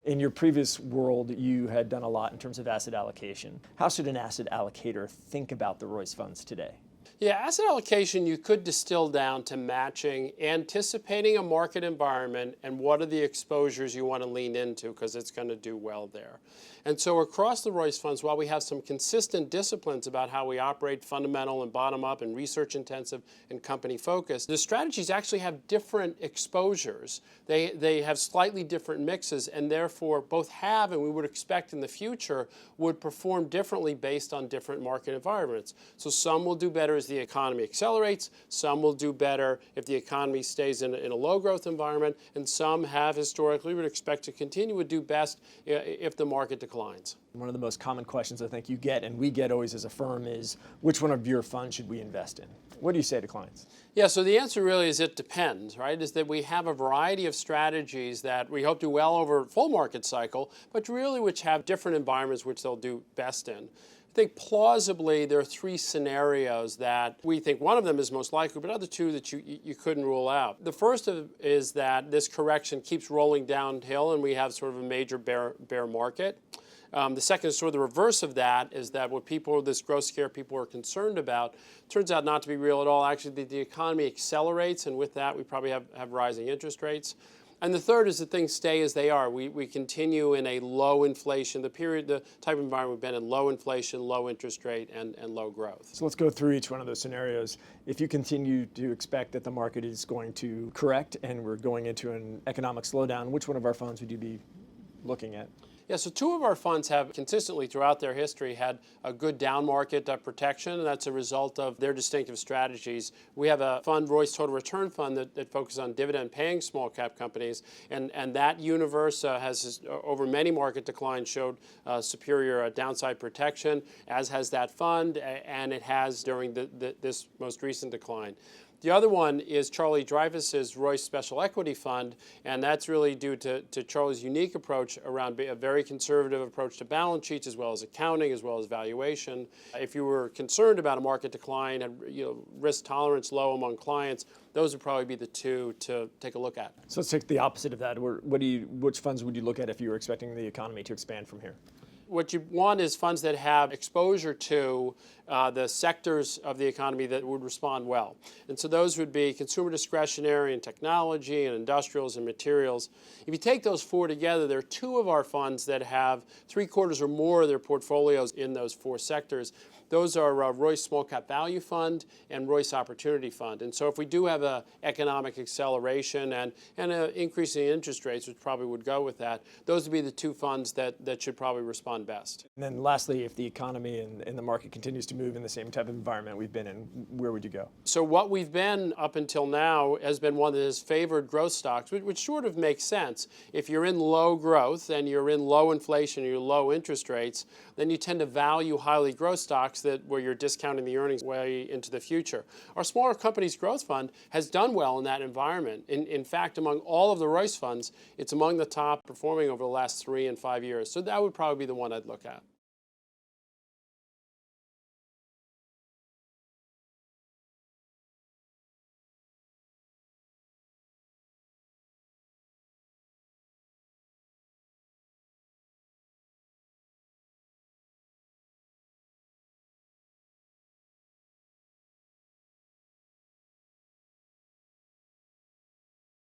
In your previous world, you had done a lot in terms of asset allocation. How should an asset allocator think about the Royce funds today? Yeah, asset allocation you could distill down to matching, anticipating a market environment and what are the exposures you want to lean into because it's going to do well there. And so across the Royce funds, while we have some consistent disciplines about how we operate, fundamental and bottom up and research intensive and company focused, the strategies actually have different exposures. They have slightly different mixes and therefore both have and we would expect in the future would perform differently based on different market environments. So some will do better as the economy accelerates, some will do better if the economy stays in a low growth environment, and some have historically would expect to continue to do best if the market declines. One of the most common questions I think you get, and we get always as a firm, is which one of your funds should we invest in? What do you say to clients? Yeah, so the answer really is it depends, right? Is that we have a variety of strategies that we hope do well over a full market cycle, but really which have different environments which they'll do best in. I think plausibly there are three scenarios that we think one of them is most likely, but other two that you couldn't rule out. The first is that this correction keeps rolling downhill and we have sort of a major bear market. The second is sort of the reverse of that, is that what this growth scare people are concerned about turns out not to be real at all. Actually, the economy accelerates, and with that we probably have rising interest rates. And the third is that things stay as they are. We continue in a low inflation, the type of environment we've been in, low inflation, low interest rate, and low growth. So let's go through each one of those scenarios. If you continue to expect that the market is going to correct and we're going into an economic slowdown, which one of our funds would you be looking at? Yeah, so two of our funds have consistently throughout their history had a good down market protection, and that's a result of their distinctive strategies. We have a fund, Royce Total Return Fund, that focuses on dividend-paying small-cap companies, and that universe has, over many market declines, showed superior downside protection, as has that fund, and it has during this most recent decline. The other one is Charlie Dreyfus's Royce Special Equity Fund, and that's really due to Charlie's unique approach around a very conservative approach to balance sheets, as well as accounting, as well as valuation. If you were concerned about a market decline and risk tolerance low among clients, those would probably be the two to take a look at. So let's take the opposite of that. Which funds would you look at if you were expecting the economy to expand from here? What you want is funds that have exposure to the sectors of the economy that would respond well. And so those would be consumer discretionary and technology and industrials and materials. If you take those four together, there are two of our funds that have 3/4 or more of their portfolios in those four sectors. Those are Royce Small Cap Value Fund and Royce Opportunity Fund. And so if we do have an economic acceleration and an increase in interest rates, which probably would go with that, those would be the two funds that should probably respond best. And then lastly, if the economy and the market continues to move in the same type of environment we've been in, where would you go? So what we've been up until now has been one that has favored growth stocks, which sort of makes sense. If you're in low growth and you're in low inflation or you're low interest rates, then you tend to value highly growth stocks where you're discounting the earnings way into the future. Our Smaller Companies Growth Fund has done well in that environment. In fact, among all of the Royce funds, it's among the top performing over the last 3 and 5 years. So that would probably be the one I'd look at.